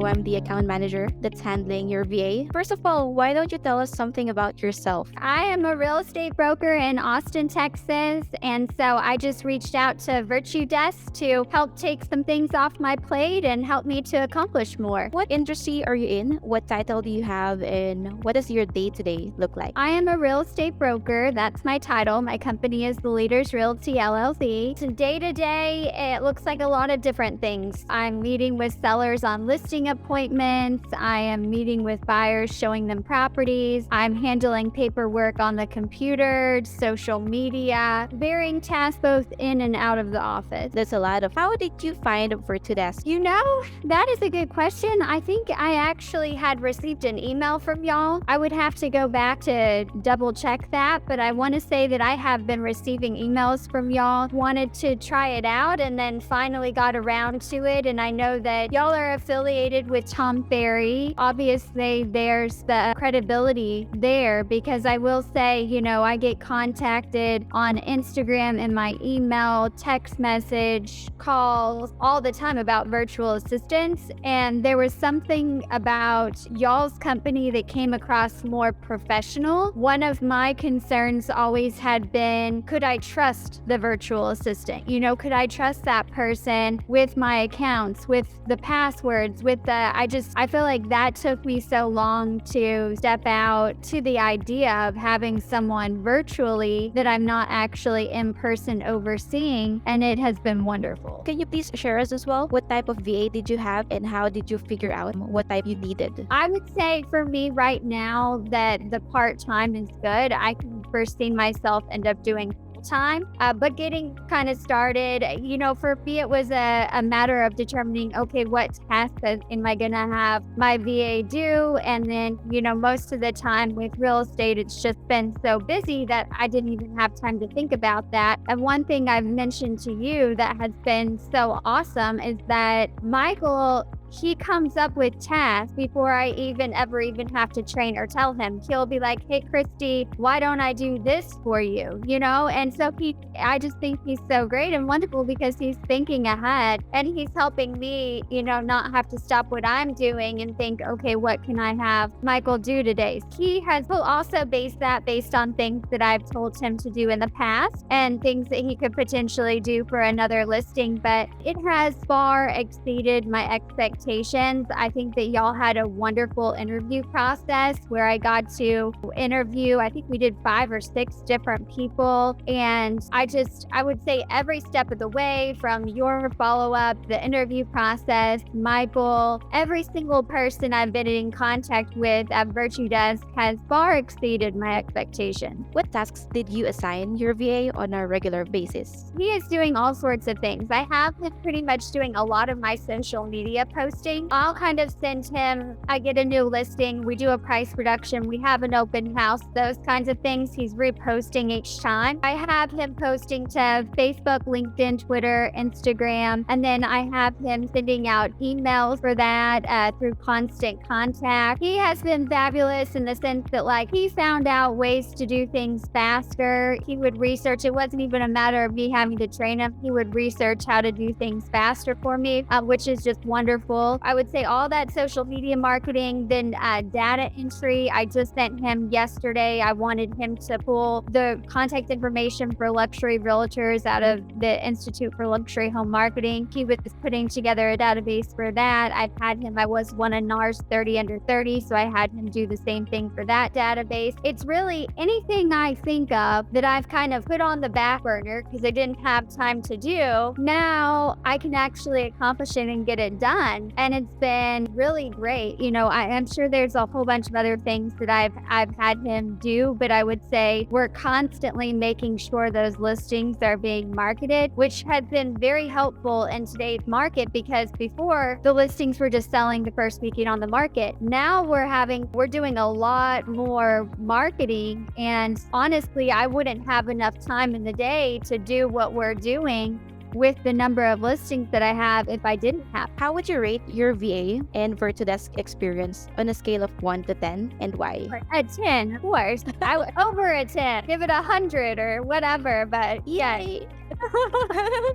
I'm the account manager that's handling your VA. First of all, why don't you tell us something about yourself? I am a real estate broker in Austin, Texas, and so I just reached out to Virtudesk to help take some things off my plate and help me to accomplish more. What industry are you in? What title do you have? And what does your day-to-day look like? I am a real estate broker. That's my title. My company is the Leaders Realty LLC. So day to day, it looks like a lot of different things. I'm meeting with sellers on listing appointments. I am meeting with buyers, showing them properties. I'm handling paperwork on the computer, social media, varying tasks both in and out of the office. That's a lot of. How did you find Virtudesk? You know, that is a good question. I think I actually had received an email from y'all. I would have to go back to double check that, but I want to say that I have been receiving emails from y'all. Wanted to try it out and then finally got around to it. And I know that y'all are affiliated with Tom Ferry. Obviously, there's the credibility there because I will say, you know, I get contacted on Instagram and my email, text message, calls all the time about virtual assistants. And there was something about y'all's company that came across more professional. One of my concerns always had been, could I trust the virtual assistant? You know, could I trust that person with my accounts, with the passwords, with I feel like that took me so long to step out to the idea of having someone virtually that I'm not actually in person overseeing, and it has been wonderful. Can you please share us as well? What type of VA did you have and how did you figure out what type you needed? I would say for me right now that the part-time is good. I can foresee myself end up doing time, but getting kind of started, you know, for me it was a matter of determining, okay, what tasks am I gonna have my VA do? And then, you know, most of the time with real estate it's just been so busy that I didn't even have time to think about that. And one thing I've mentioned to you that has been so awesome is that Michael, he comes up with tasks before I ever have to train or tell him. He'll be like, hey, Kristee, why don't I do this for you? You know? And so I just think he's so great and wonderful because he's thinking ahead and he's helping me, you know, not have to stop what I'm doing and think, okay, what can I have Michael do today? He'll also base that based on things that I've told him to do in the past and things that he could potentially do for another listing, but it has far exceeded my expectations. I think that y'all had a wonderful interview process where I got to interview, I think we did 5 or 6 different people. And I would say every step of the way from your follow-up, the interview process, Michael, every single person I've been in contact with at Virtudesk has far exceeded my expectations. What tasks did you assign your VA on a regular basis? He is doing all sorts of things. I have him pretty much doing a lot of my social media posts. I'll kind of send him, I get a new listing, we do a price reduction, we have an open house, those kinds of things. He's reposting each time. I have him posting to Facebook, LinkedIn, Twitter, Instagram, and then I have him sending out emails for that through Constant Contact. He has been fabulous in the sense that like he found out ways to do things faster. He would research, it wasn't even a matter of me having to train him. He would research how to do things faster for me, which is just wonderful. I would say all that social media marketing, then data entry. I just sent him yesterday. I wanted him to pull the contact information for luxury realtors out of the Institute for Luxury Home Marketing. He was putting together a database for that. I was one of NAR's 30 under 30, so I had him do the same thing for that database. It's really anything I think of that I've kind of put on the back burner because I didn't have time to do. Now I can actually accomplish it and get it done. And it's been really great. You know, I'm sure there's a whole bunch of other things that I've had him do, but I would say we're constantly making sure those listings are being marketed, which has been very helpful in today's market because before the listings were just selling the first weekend on the market. Now we're doing a lot more marketing, and honestly, I wouldn't have enough time in the day to do what we're doing with the number of listings that I have if I didn't have. How would you rate your VA and Virtudesk experience on a scale of 1 to 10, and why? A 10, of course. I would over a 10, give it 100 or whatever, but yeah. Yay!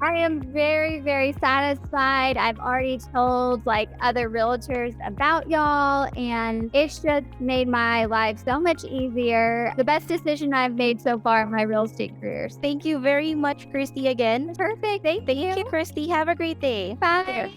I am very, very satisfied. I've already told other realtors about y'all, and it's just made my life so much easier. The best decision I've made so far in my real estate career. Thank you very much, Kristee, again. Perfect. Thank Thank you. you, Kristee. Have a great day. Bye.